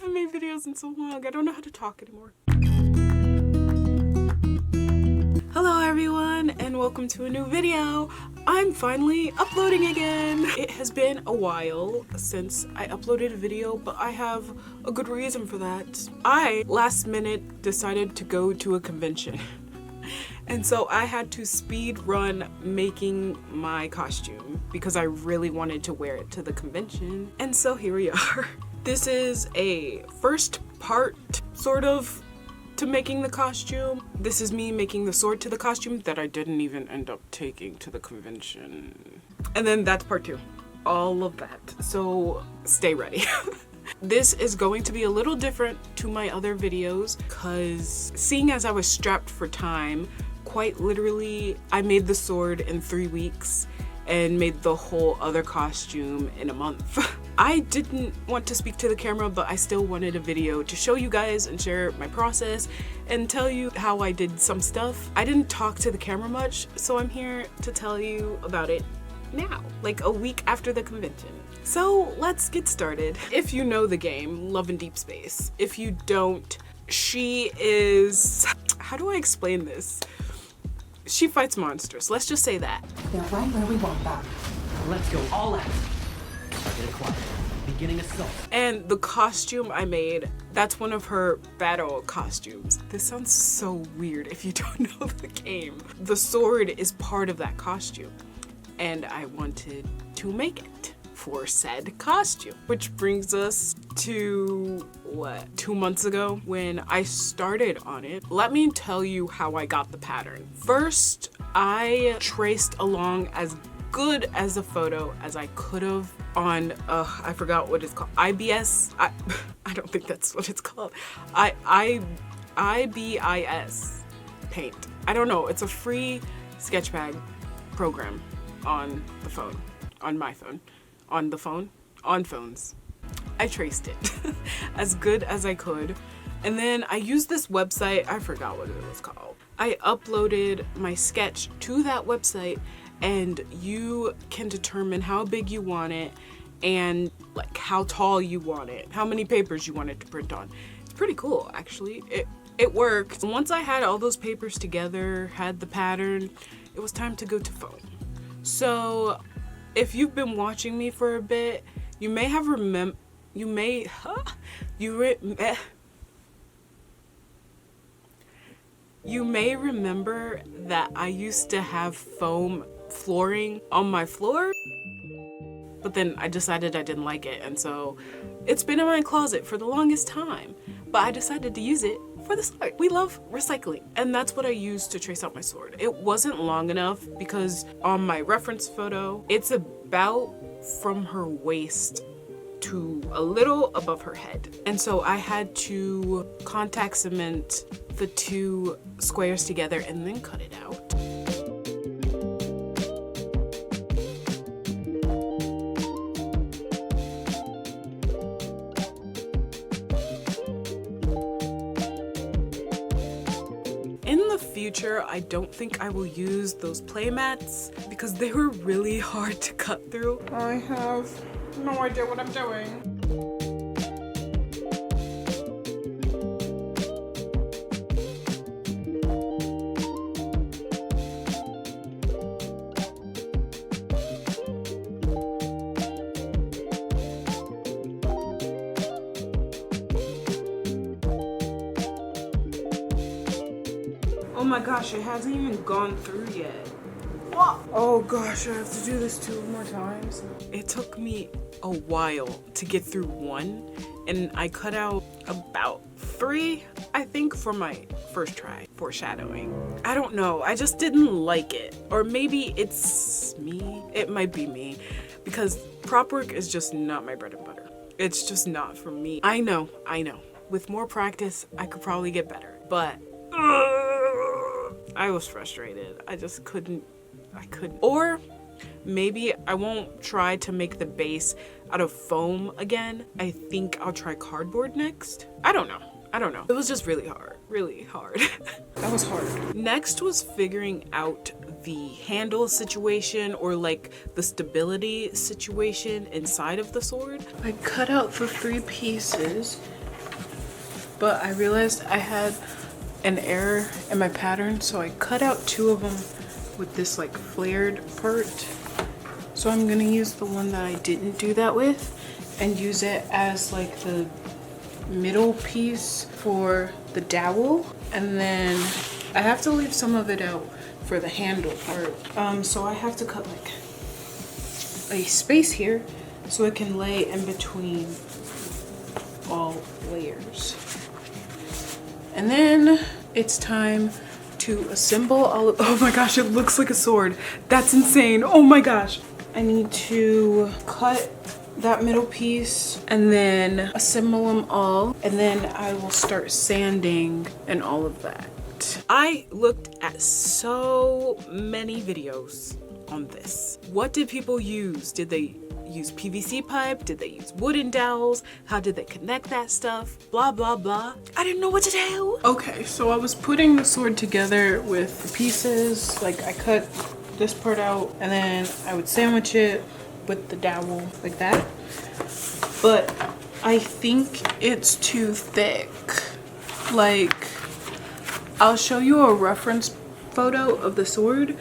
haven't made videos in so long. I don't know how to talk anymore. Hello everyone and welcome to a new video. I'm finally uploading again. It has been a while since I uploaded a video, but I have a good reason for that. I last minute decided to go to a convention. And so I had to speed run making my costume because I really wanted to wear it to the convention. And so here we are. This is a first part, sort of, to making the costume. This is me making the sword to the costume that I didn't even end up taking to the convention. And then that's part two. All of that. So stay ready. This is going to be a little different to my other videos because seeing as I was strapped for time, quite literally, I made the sword in 3 weeks and made the whole other costume in a month. I didn't want to speak to the camera, but I still wanted a video to show you guys and share my process and tell you how I did some stuff. I didn't talk to the camera much, so I'm here to tell you about it now, like a week after the convention. So let's get started. If you know the game, Love in Deepspace. If you don't, she is, how do I explain this? She fights monsters, let's just say that. They're right where we want them. Let's go all out. Target acquired. Beginning assault. And the costume I made, that's one of her battle costumes. This sounds so weird if you don't know the game. The sword is part of that costume, and I wanted to make it for said costume. Which brings us to, what, 2 months ago when I started on it. Let me tell you how I got the pattern. First, I traced along as good as a photo as I could have on, I forgot what it's called, IBS? I don't think that's what it's called. IBIS Paint. I don't know, it's a free sketchpad program on the phone, on my phone. On the phone? On phones. I traced it as good as I could. And then I used this website, I forgot what it was called. I uploaded my sketch to that website and you can determine how big you want it and like how tall you want it, how many papers you want it to print on. It's pretty cool actually. It worked. Once I had all those papers together, had the pattern, it was time to go to foam. So if you've been watching me for a bit, you may have remember that I used to have foam flooring on my floor, but then I decided I didn't like it, and so it's been in my closet for the longest time, but I decided to use it for the sword. We love recycling, and that's what I used to trace out my sword. It wasn't long enough because on my reference photo, it's about from her waist to a little above her head. And so I had to contact cement the two squares together and then cut it out. In the future, I don't think I will use those play mats because they were really hard to cut through. I have no idea what I'm doing. Oh my gosh, it hasn't even gone through yet. What? Oh gosh, I have to do this 2 more times. It took me a while to get through one, and I cut out about 3, I think, for my first try. Foreshadowing. I don't know, I just didn't like it. Or maybe it's me. It might be me, because prop work is just not my bread and butter. It's just not for me. I know. With more practice, I could probably get better, but I was frustrated. I just couldn't. Or maybe I won't try to make the base out of foam again. I think I'll try cardboard next. I don't know. It was just really hard. That was hard. Next was figuring out the handle situation, or like the stability situation inside of the sword. I cut out the 3 pieces but I realized I had an error in my pattern, so I cut out 2 of them with this like flared part. So I'm gonna use the one that I didn't do that with and use it as like the middle piece for the dowel, and then I have to leave some of it out for the handle part. So I have to cut like a space here so it can lay in between all layers. And then it's time to assemble all of, oh my gosh, it looks like a sword. That's insane. Oh my gosh. I need to cut that middle piece and then assemble them all, and then I will start sanding and all of that. I looked at so many videos on this. What did people use? Did they use PVC pipe? Did they use wooden dowels? How did they connect that stuff? Blah, blah, blah. I didn't know what to do. Okay, so I was putting the sword together with the pieces. Like I cut this part out and then I would sandwich it with the dowel like that. But I think it's too thick. Like, I'll show you a reference photo of the sword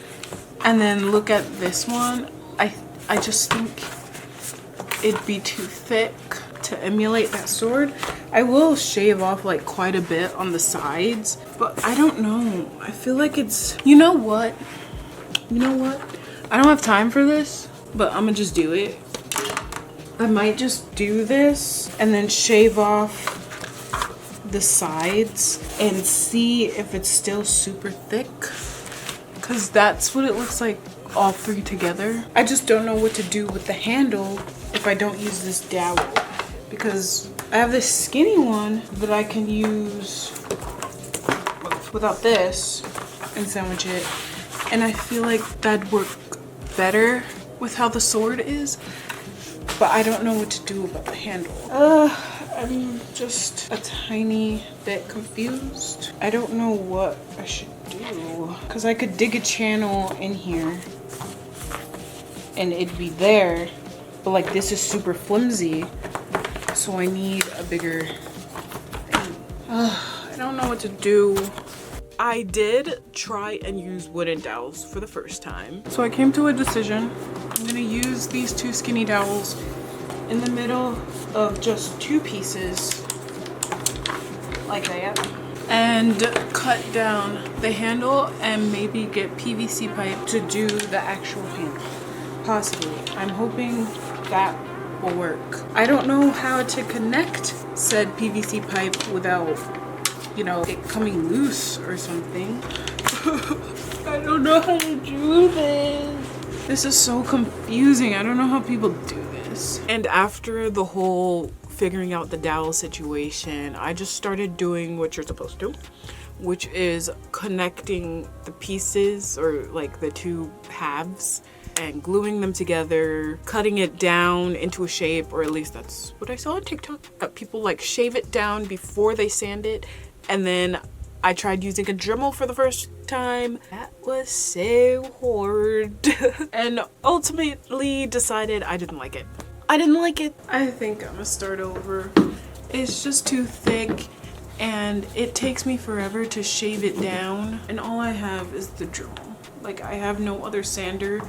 and then look at this one. I just think it'd be too thick to emulate that sword. I will shave off like quite a bit on the sides, but I don't know. I feel like it's, you know what? I don't have time for this, but I'm gonna just do it. I might just do this and then shave off the sides and see if it's still super thick, because that's what it looks like all 3 together. I just don't know what to do with the handle if I don't use this dowel, because I have this skinny one that I can use without this and sandwich it, and I feel like that'd work better with how the sword is, but I don't know what to do about the handle. I'm just a tiny bit confused. I don't know what I should do, because I could dig a channel in here and it'd be there, but like this is super flimsy, so I need a bigger thing. I don't know what to do. I did try and use wooden dowels for the first time, so I came to a decision. I'm gonna use these 2 skinny dowels in the middle of just 2 pieces like that, and cut down the handle and maybe get PVC pipe to do the actual handle. Possibly. I'm hoping that will work. I don't know how to connect said PVC pipe without, you know, it coming loose or something. I don't know how to do this. This is so confusing. I don't know how people do this. And after the whole figuring out the dowel situation, I just started doing what you're supposed to, which is connecting the pieces, or like the 2 halves, and gluing them together, cutting it down into a shape, or at least that's what I saw on TikTok. People like shave it down before they sand it, and then I tried using a Dremel for the first time. That was so hard. And ultimately decided I didn't like it. I think I'm gonna start over. It's just too thick and it takes me forever to shave it down, and all I have is the Dremel. Like, I have no other sander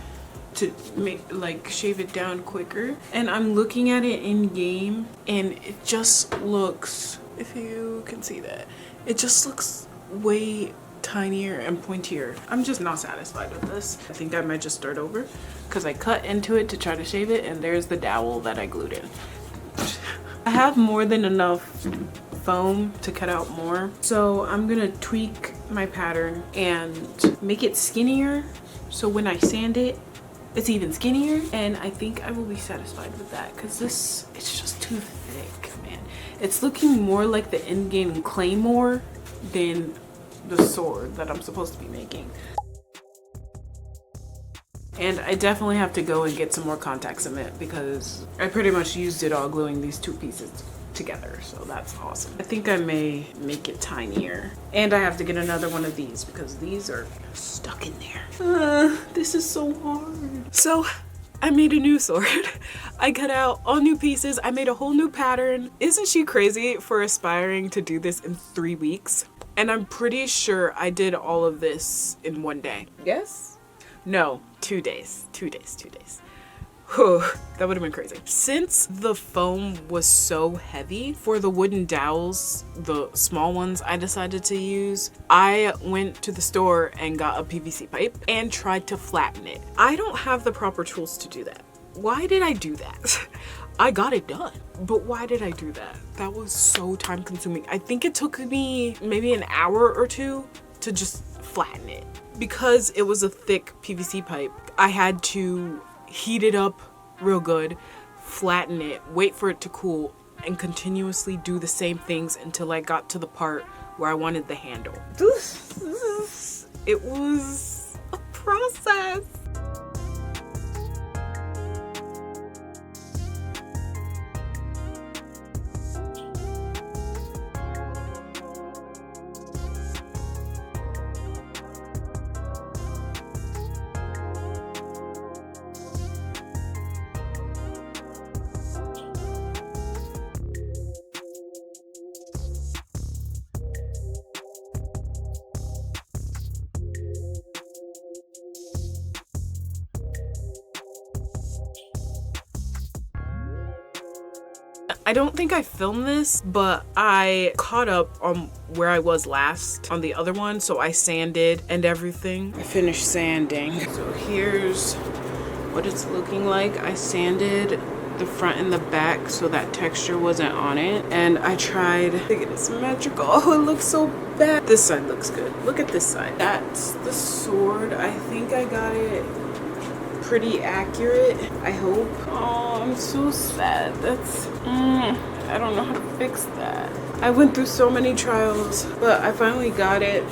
to make, like, shave it down quicker. And I'm looking at it in game and it just looks, if you can see that, it just looks way tinier and pointier. I'm just not satisfied with this. I think I might just start over, because I cut into it to try to shave it, and there's the dowel that I glued in. I have more than enough foam to cut out more, so I'm gonna tweak my pattern and make it skinnier, so when I sand it, it's even skinnier, and I think I will be satisfied with that, because this, it's just too thick, man. It's looking more like the in-game claymore than the sword that I'm supposed to be making. And I definitely have to go and get some more contact cement, because I pretty much used it all gluing these 2 pieces together, so that's awesome. I think I may make it tinier, and I have to get another one of these because these are stuck in there. This is so hard. So I made a new sword. I cut out all new pieces. I made a whole new pattern. Isn't she crazy for aspiring to do this in 3 weeks? And I'm pretty sure I did all of this in 1 day. Yes? No, 2 days. 2 days, 2 days. Whew, that would have been crazy. Since the foam was so heavy, for the wooden dowels, the small ones I decided to use, I went to the store and got a PVC pipe and tried to flatten it. I don't have the proper tools to do that. Why did I do that? I got it done, but why did I do that? That was so time consuming. I think it took me maybe an hour or 2 to just flatten it. Because it was a thick PVC pipe, I had to heat it up real good, flatten it, wait for it to cool, and continuously do the same things until I got to the part where I wanted the handle. It was a process. I don't think I filmed this, but I caught up on where I was last on the other one, so I sanded and everything. I finished sanding. So here's what it's looking like. I sanded the front and the back so that texture wasn't on it, and I tried to get it symmetrical. Oh, it looks so bad. This side looks good. Look at this side. That's the sword. I think I got it pretty accurate, I hope. Oh, I'm so sad. That's I don't know how to fix that. I went through so many trials, but I finally got it.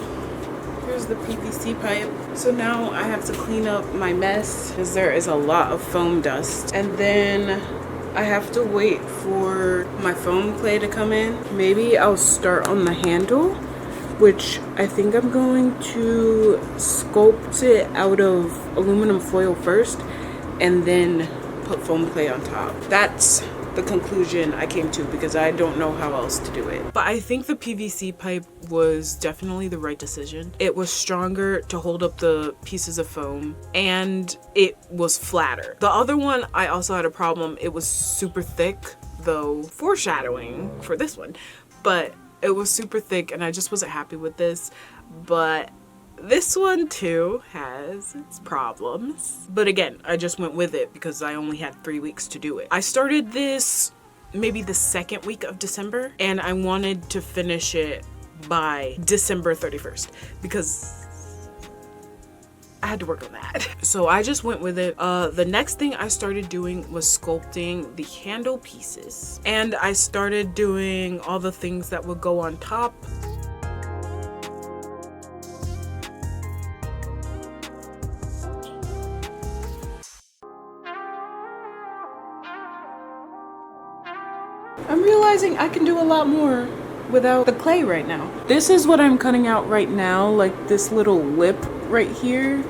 Here's the PVC pipe. So now I have to clean up my mess because there is a lot of foam dust, and then I have to wait for my foam clay to come in. Maybe I'll start on the handle, which I think I'm going to sculpt it out of aluminum foil first and then put foam clay on top. That's the conclusion I came to because I don't know how else to do it. But I think the PVC pipe was definitely the right decision. It was stronger to hold up the pieces of foam, and it was flatter. The other one, I also had a problem. It was super thick, though foreshadowing for this one, but it was super thick and I just wasn't happy with this. But this one too has its problems. But again, I just went with it because I only had 3 weeks to do it. I started this maybe the second week of December, and I wanted to finish it by December 31st because I had to work on that. So I just went with it. The next thing I started doing was sculpting the handle pieces, and I started doing all the things that would go on top. I'm realizing I can do a lot more without the clay right now. This is what I'm cutting out right now, like this little lip right here.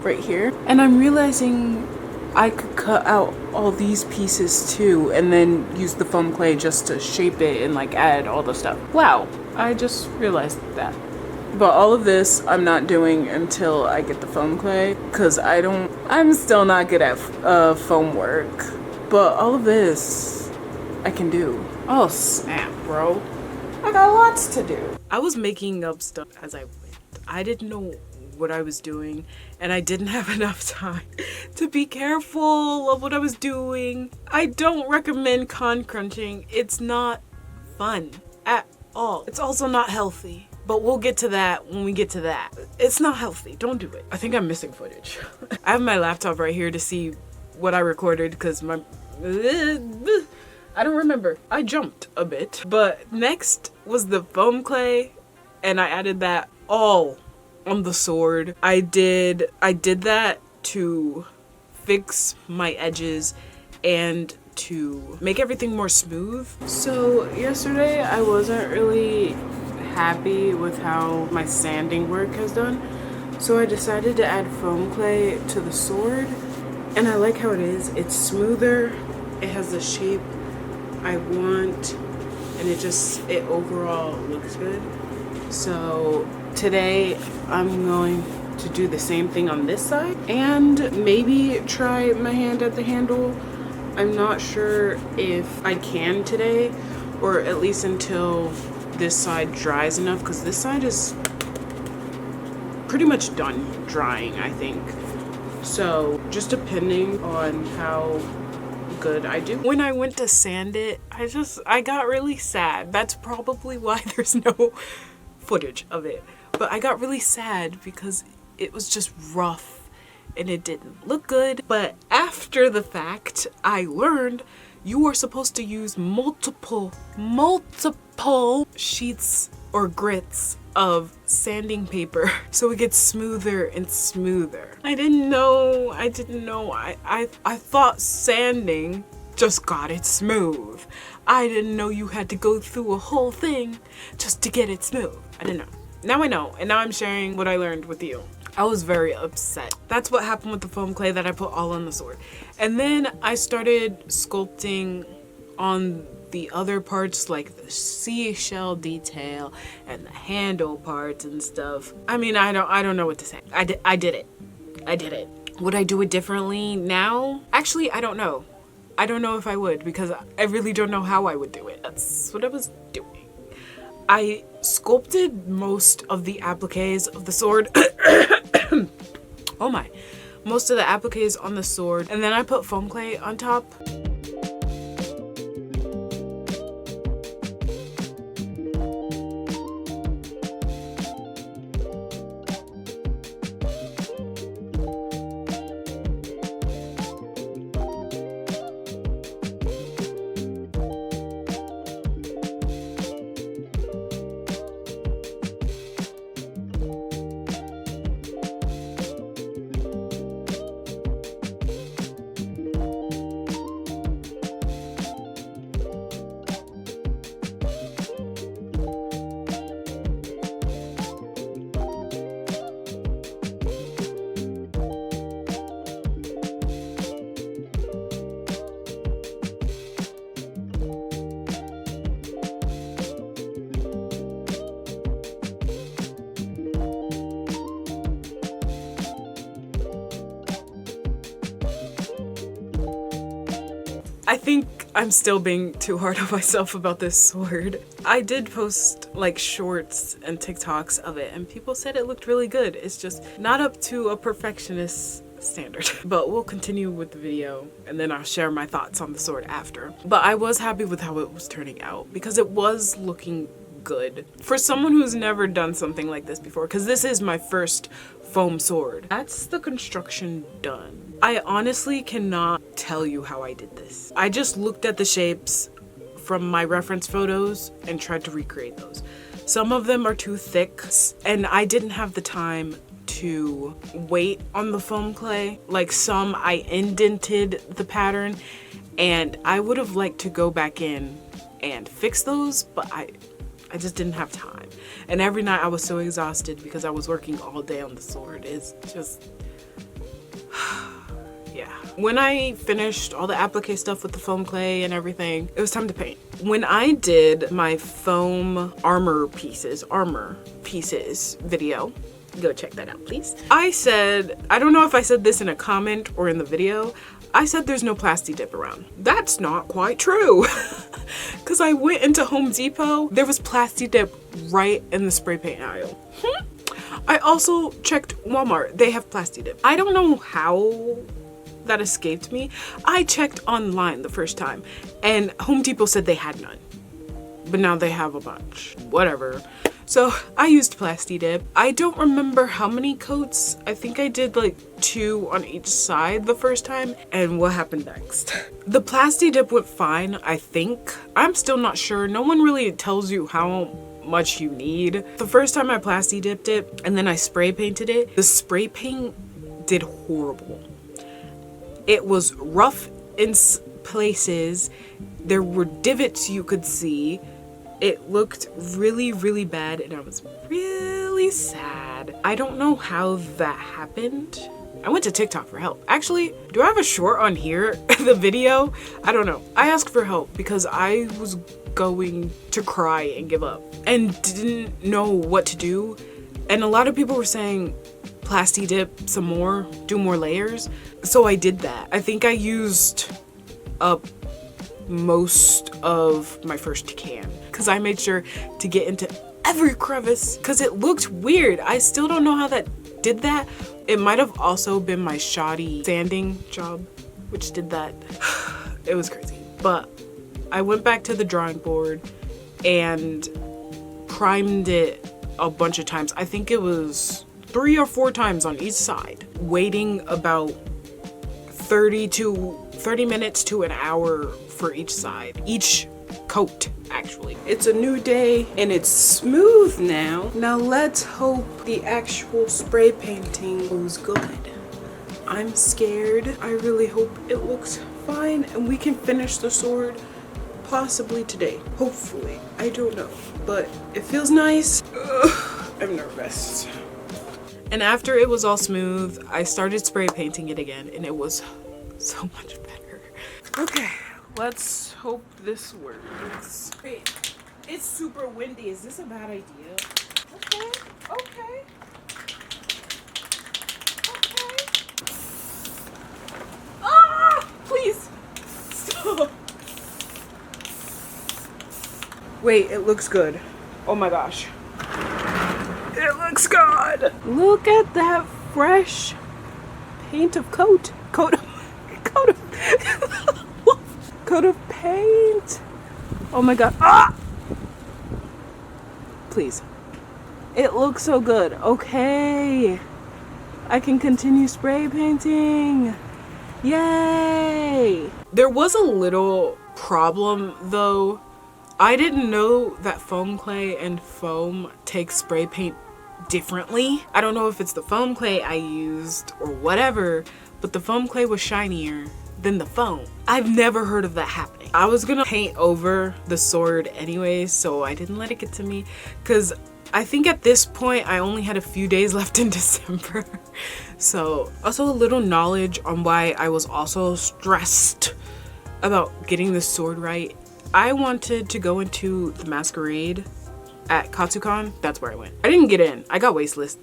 And I'm realizing I could cut out all these pieces too and then use the foam clay just to shape it and like add all the stuff. Wow, I just realized that. But all of this I'm not doing until I get the foam clay because I'm still not good at foam work. But all of this I can do. Oh snap, bro. I got lots to do. I was making up stuff as I went. I didn't know what I was doing, and I didn't have enough time to be careful of what I was doing. I don't recommend con crunching. It's not fun at all. It's also not healthy, but we'll get to that when we get to that. It's not healthy. Don't do it. I think I'm missing footage. I have my laptop right here to see what I recorded because I don't remember. I jumped a bit. But next was the foam clay, and I added that all on the sword. I did that to fix my edges and to make everything more smooth. So yesterday I wasn't really happy with how my sanding work has done. So I decided to add foam clay to the sword And I like how it is. It's smoother. It has the shape I want. And it overall looks good. So today I'm going to do the same thing on this side and maybe try my hand at the handle. I'm not sure if I can today, or at least until this side dries enough, because this side is pretty much done drying, I think. So just depending on how good I do. When I went to sand it, I got really sad. That's probably why there's no footage of it. But I got really sad because it was just rough and it didn't look good. But after the fact, I learned you are supposed to use multiple sheets or grits of sanding paper so it gets smoother and smoother. I didn't know. I thought sanding just got it smooth. I didn't know you had to go through a whole thing just to get it smooth. I didn't know. Now I know, and now I'm sharing what I learned with you. I was very upset. That's what happened with the foam clay that I put all on the sword. And then I started sculpting on the other parts, like the seashell detail and the handle parts and stuff. I mean, I don't know what to say. I did it. Would I do it differently now? Actually, I don't know. I don't know if I would, because I really don't know how I would do it. That's what I was doing. I sculpted most of the appliques of the sword. Oh my. Most of the appliques on the sword, and then I put foam clay on top. I think I'm still being too hard on myself about this sword. I did post like shorts and TikToks of it and people said it looked really good. It's just not up to a perfectionist standard. But we'll continue with the video and then I'll share my thoughts on the sword after. But I was happy with how it was turning out because it was looking good. For someone who's never done something like this before, because this is my first foam sword. That's the construction done. I honestly cannot tell you how I did this. I just looked at the shapes from my reference photos and tried to recreate those. Some of them are too thick and I didn't have the time to wait on the foam clay. Like some I indented the pattern and I would have liked to go back in and fix those, but I just didn't have time. And every night I was so exhausted because I was working all day on the sword. It's just, yeah. When I finished all the applique stuff with the foam clay and everything, it was time to paint. When I did my foam armor pieces video, go check that out, please. I said, I don't know if I said this in a comment or in the video, I said there's no plasti dip around. That's not quite true. Cause I went into Home Depot, there was plasti dip right in the spray paint aisle. I also checked Walmart, they have plasti dip. I don't know how that escaped me. I checked online the first time and Home Depot said they had none, but now they have a bunch, whatever. So I used plasti dip. I don't remember how many coats. I think I did like 2 on each side the first time. And what happened next? The plasti dip went fine, I think. I'm still not sure. No one really tells you how much you need. The first time I plasti dipped it and then I spray painted it, the spray paint did horrible. It was rough in places. There were divots you could see. It looked really, really bad and I was really sad. I don't know how that happened. I went to TikTok for help. Actually, do I have a short on here? The video? I don't know. I asked for help because I was going to cry and give up and didn't know what to do. And a lot of people were saying, plasti dip some more, do more layers. So I did that. I think I used up most of my first can because I made sure to get into every crevice because it looked weird. I still don't know how that did that. It might have also been my shoddy sanding job which did that. It was crazy. But I went back to the drawing board and primed it a bunch of times. I think it was 3 or 4 times on each side, waiting about 30 minutes to an hour for each side, each coat actually. It's a new day and it's smooth now. Now let's hope the actual spray painting goes good. I'm scared. I really hope it looks fine and we can finish the sword possibly today. Hopefully. I don't know, but it feels nice. Ugh, I'm nervous. And after it was all smooth, I started spray painting it again and it was so much better. Okay, let's hope this works. Wait, it's super windy. Is this a bad idea? Okay, okay. Okay. Ah! Please! Stop! Wait, it looks good. Oh my gosh. It looks good! Look at that fresh paint of coat of paint. Oh my god. Ah! Please. It looks so good. Okay. I can continue spray painting. Yay! There was a little problem though. I didn't know that foam clay and foam take spray paint differently. I don't know if it's the foam clay I used or whatever, but the foam clay was shinier than the foam. I've never heard of that happening. I was gonna paint over the sword anyway, so I didn't let it get to me because I think at this point I only had a few days left in December. So also a little knowledge on why I was also stressed about getting the sword right. I wanted to go into the masquerade at Katsucon. That's where I went. I didn't get in. I got waitlisted,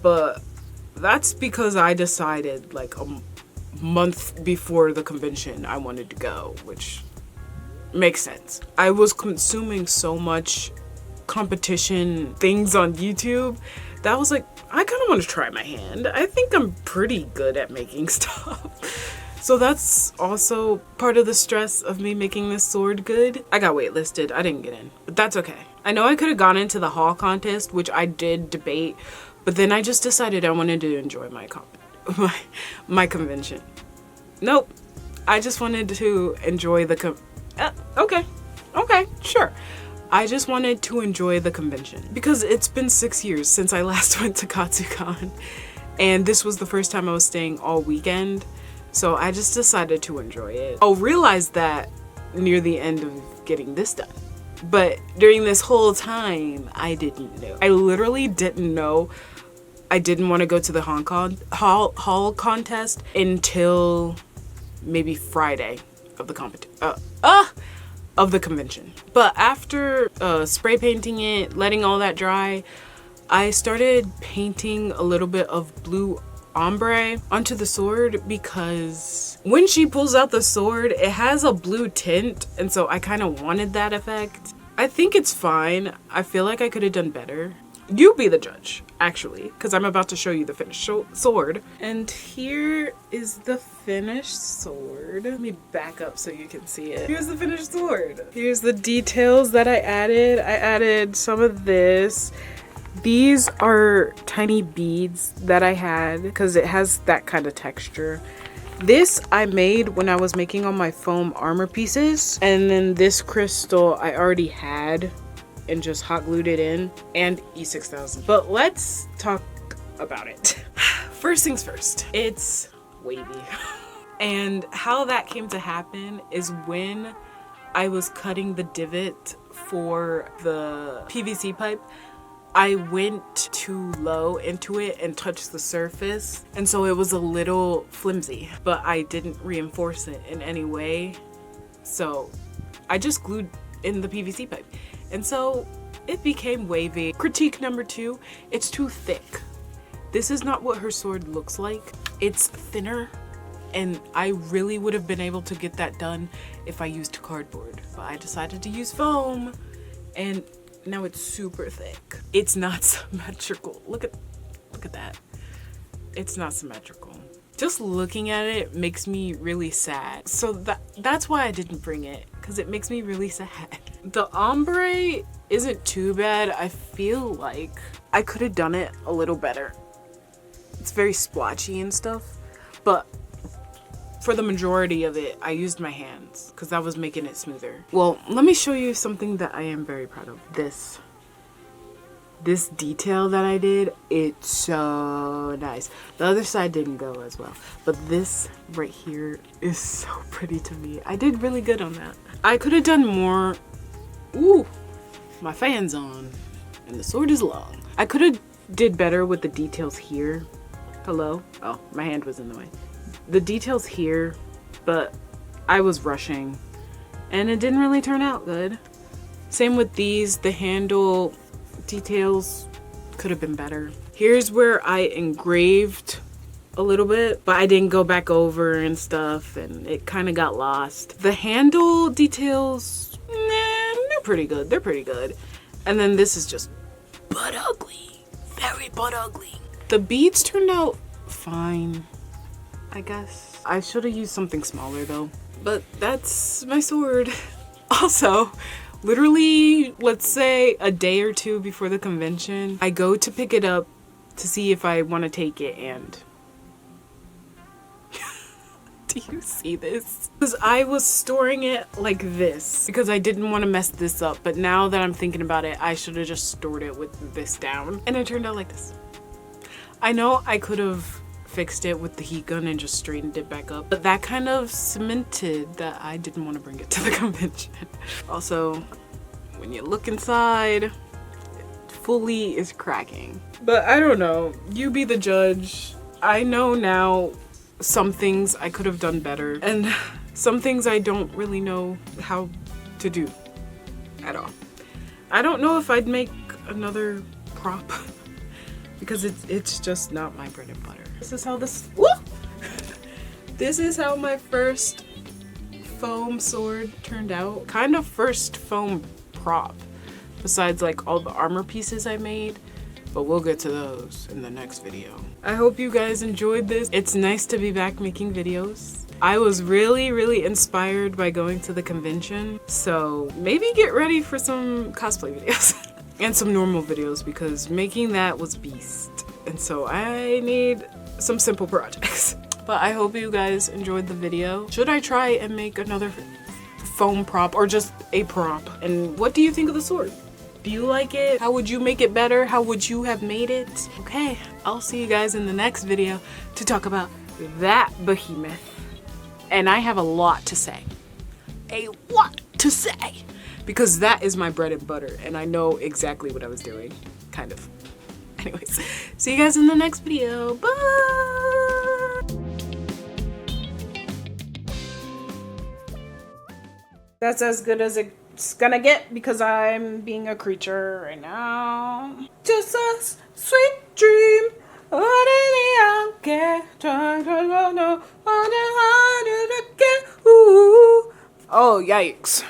but that's because I decided like a month before the convention I wanted to go, which makes sense. I was consuming so much competition things on YouTube that I was like, I kind of want to try my hand. I think I'm pretty good at making stuff. So that's also part of the stress of me making this sword good. I got waitlisted. I didn't get in, but that's okay. I know I could have gone into the haul contest, which I did debate, but then I just decided I wanted to enjoy my convention. Nope. I just wanted to enjoy the okay, sure. I just wanted to enjoy the convention because it's been 6 years since I last went to Katsucon, and this was the first time I was staying all weekend. So I just decided to enjoy it. I'll realize that near the end of getting this done. But during this whole time, I didn't know. I literally didn't know I didn't want to go to the haul contest until maybe Friday of the convention. But after spray painting it, letting all that dry, I started painting a little bit of blue ombre onto the sword because when she pulls out the sword, it has a blue tint, and so I kind of wanted that effect. I think it's fine. I feel like I could have done better. You be the judge, actually, because I'm about to show you the finished sword. And here is the finished sword. Let me back up so you can see it. Here's the finished sword. Here's the details that I added. I added some of this. These are tiny beads that I had because it has that kind of texture. This I made when I was making all my foam armor pieces. And then this crystal I already had and just hot glued it in, and E6000. But let's talk about it. First things first, it's wavy. And how that came to happen is when I was cutting the divot for the PVC pipe, I went too low into it and touched the surface, and so it was a little flimsy, but I didn't reinforce it in any way. So I just glued in the PVC pipe, and so it became wavy. Critique number 2, it's too thick. This is not what her sword looks like. It's thinner, and I really would have been able to get that done if I used cardboard, but I decided to use foam, and now it's super thick. It's not symmetrical. Look at that. It's not symmetrical. Just looking at it makes me really sad. So that's why I didn't bring it, because it makes me really sad. The ombre isn't too bad. I feel like I could have done it a little better. It's very splotchy and stuff, but for the majority of it, I used my hands because that was making it smoother. Well, let me show you something that I am very proud of. This detail that I did, it's so nice. The other side didn't go as well, but this right here is so pretty to me. I did really good on that. I could have done more. Ooh, my fan's on and the sword is long. I could have did better with the details here. Hello? Oh, my hand was in the way. The details here, but I was rushing and it didn't really turn out good. Same with these, the handle details could have been better. Here's where I engraved a little bit, but I didn't go back over and stuff, and it kind of got lost. The handle details, they're pretty good. They're pretty good. And then this is just butt ugly, very butt ugly. The beads turned out fine, I guess. I should have used something smaller though, but that's my sword. Also, literally, let's say a day or two before the convention, I go to pick it up to see if I want to take it, and do you see this? Because I was storing it like this because I didn't want to mess this up, but now that I'm thinking about it, I should have just stored it with this down, and it turned out like this. I know I could have fixed it with the heat gun and just straightened it back up, but that kind of cemented that I didn't want to bring it to the convention. Also, when you look inside, it fully is cracking. But I don't know, you be the judge. I know now some things I could have done better, and some things I don't really know how to do at all. I don't know if I'd make another prop because it's just not my bread and butter. This is how this is how my first foam sword turned out. Kind of first foam prop, besides like all the armor pieces I made, but we'll get to those in the next video. I hope you guys enjoyed this. It's nice to be back making videos. I was really inspired by going to the convention, so maybe get ready for some cosplay videos and some normal videos, because making that was beast. And so I need some simple projects. But I hope you guys enjoyed the video. Should I try and make another foam prop or just a prop? And what do you think of the sword? Do you like it? How would you make it better? How would you have made it? Okay, I'll see you guys in the next video to talk about that behemoth. And I have a lot to say. A lot to say. Because that is my bread and butter, and I know exactly what I was doing. Kind of. Anyways, see you guys in the next video. Bye! That's as good as it's gonna get because I'm being a creature right now. Just a sweet dream. Oh, yikes.